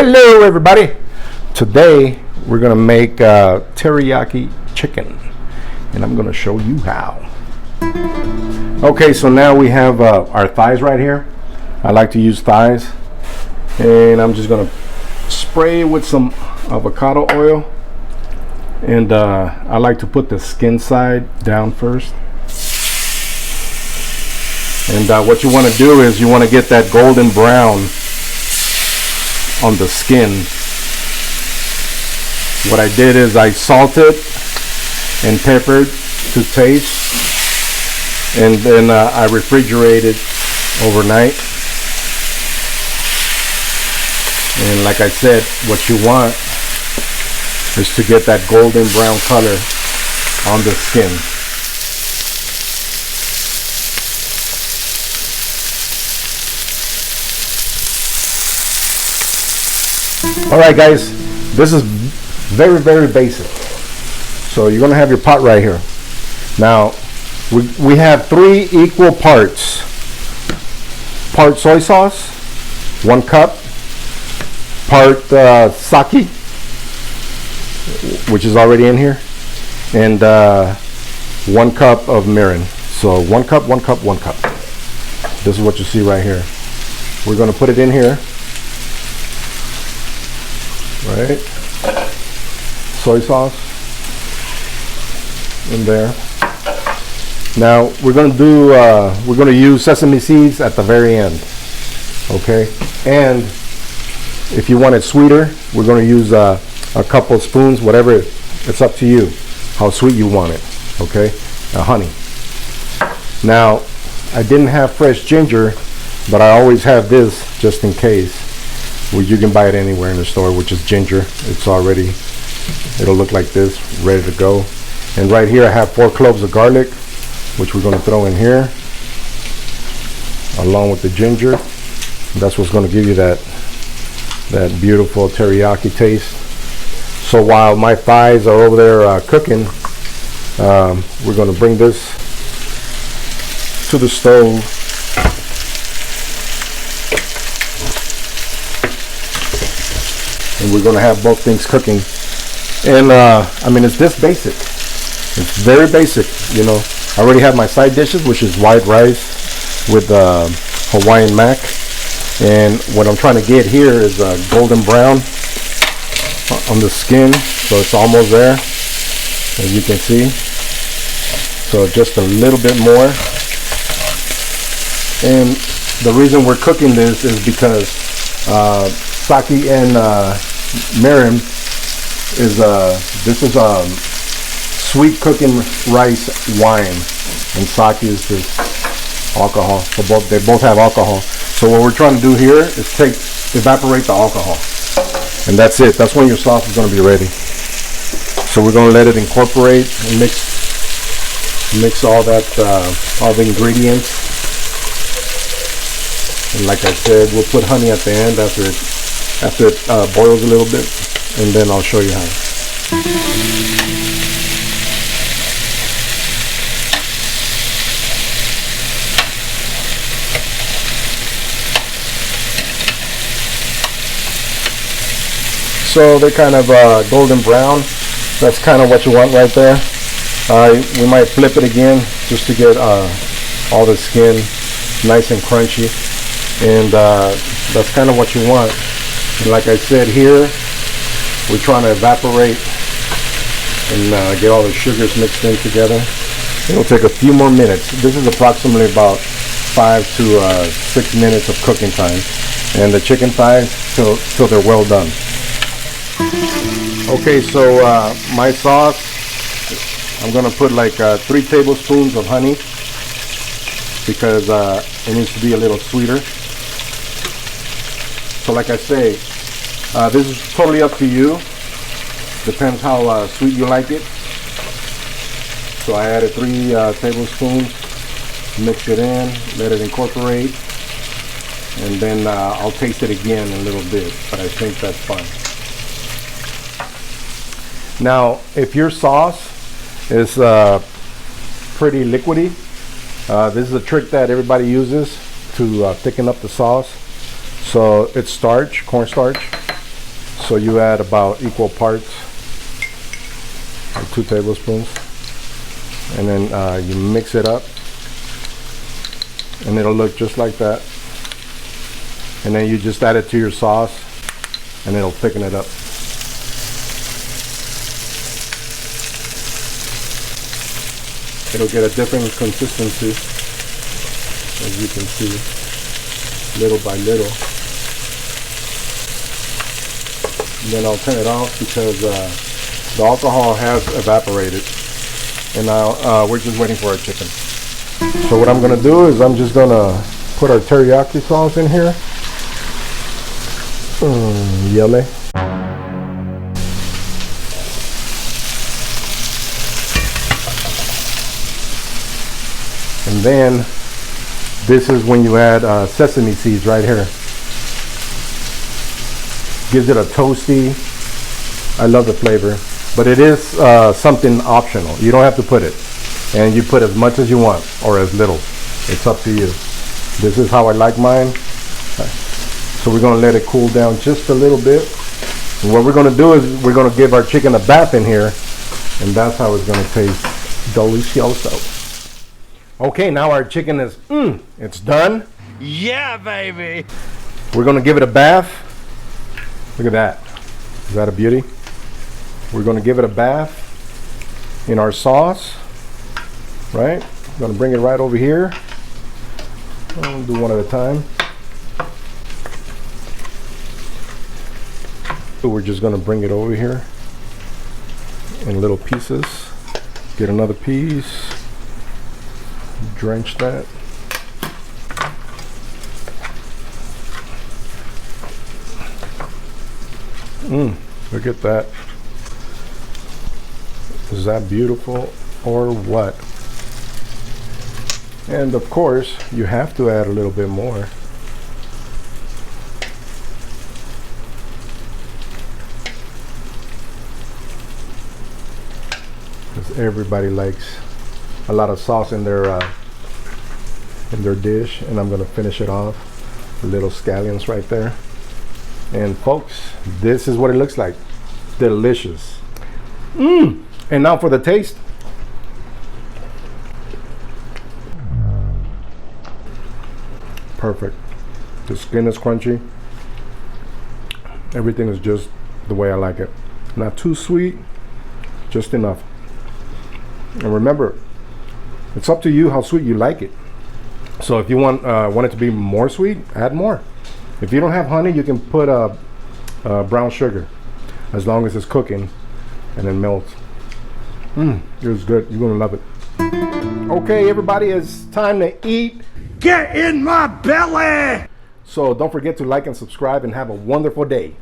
Hello everybody. Today we're gonna make teriyaki chicken and I'm gonna show you how. Okay, so now we have our thighs right here. I like to use thighs, and I'm just gonna spray with some avocado oil, and I like to put the skin side down first. And what you want to do is you want to get that golden brown on the skin. What I did is I salted and peppered to taste, and then I refrigerated overnight. And like I said, what you want is to get that golden brown color on the skin. Alright guys, this is very basic. So you're going to have your pot right here. Now we have 3 equal parts. Part soy sauce, 1 cup. Part sake, which is already in here. And 1 cup of mirin. So 1 cup, 1 cup, 1 cup. This is what you see right here. We're going to put it in here. Right, soy sauce in there. Now we're going to use sesame seeds at the very end. Okay, and if you want it sweeter, we're going to use a couple spoons, whatever. It's up to you how sweet you want it. Okay, honey. Now I didn't have fresh ginger, but I always have this just in case. Well, you can buy it anywhere in the store, which is ginger. It's already, it'll look like this, ready to go. And right here I have 4 cloves of garlic, which we're going to throw in here along with the ginger. That's what's going to give you that beautiful teriyaki taste. So while my thighs are over there cooking, we're going to bring this to the stove. And we're going to have both things cooking. And I mean, it's this basic. It's very basic, you know. I already have my side dishes, which is white rice with Hawaiian mac. And what I'm trying to get here is golden brown on the skin. So it's almost there, as you can see. So just a little bit more. And the reason we're cooking this is because sake and mirin is this is sweet cooking rice wine, and sake is just alcohol. So they both have alcohol. So what we're trying to do here is evaporate the alcohol, and that's it. That's when your sauce is going to be ready. So we're going to let it incorporate and mix all that all the ingredients. And like I said, we'll put honey at the end after it boils a little bit, and then I'll show you how. So they're kind of golden brown. That's kind of what you want right there. We might flip it again just to get all the skin nice and crunchy, and that's kind of what you want. And like I said, here we're trying to evaporate and get all the sugars mixed in together. It'll take a few more minutes. This is approximately about 5 to 6 minutes of cooking time, and the chicken thighs till they're well done. Okay, so my sauce, I'm gonna put like 3 tablespoons of honey because it needs to be a little sweeter. So like I say, this is totally up to you. Depends how sweet you like it. So I added 3 tablespoons, mix it in, let it incorporate, and then I'll taste it again in a little bit, but I think that's fine. Now, if your sauce is pretty liquidy, this is a trick that everybody uses to thicken up the sauce. So it's starch, cornstarch, So you add about equal parts, like 2 tablespoons, and then you mix it up, and it'll look just like that. And then you just add it to your sauce, and it'll thicken it up. It'll get a different consistency, as you can see, little by little. And then I'll turn it off because the alcohol has evaporated, and now we're just waiting for our chicken. So what I'm gonna do is I'm just gonna put our teriyaki sauce in here. Yummy. And then this is when you add sesame seeds right here. Gives it a toasty. I love the flavor, but it is something optional. You don't have to put it, and you put as much as you want or as little. It's up to you. This is how I like mine. So we're gonna let it cool down just a little bit. And what we're gonna do is we're gonna give our chicken a bath in here, and that's how it's gonna taste delicioso. Okay, now our chicken is, it's done. Yeah, baby. We're gonna give it a bath. Look at that. Is that a beauty? We're gonna give it a bath in our sauce, right? I'm gonna bring it right over here. I'll do one at a time. So we're just gonna bring it over here in little pieces. Get another piece. Drench that. Look at that. Is that beautiful or what? And of course, you have to add a little bit more. Because everybody likes a lot of sauce in their dish, and I'm gonna finish it off. Little scallions right there. And folks, this is what it looks like. Delicious. And now for the taste. Perfect. The skin is crunchy. Everything is just the way I like it. Not too sweet, just enough. And remember, it's up to you how sweet you like it. So if you want it to be more sweet, add more. If you don't have honey, you can put brown sugar, as long as it's cooking and then melts. It was good. You're gonna love it. Okay, everybody, it's time to eat. Get in my belly! So don't forget to like and subscribe, and have a wonderful day.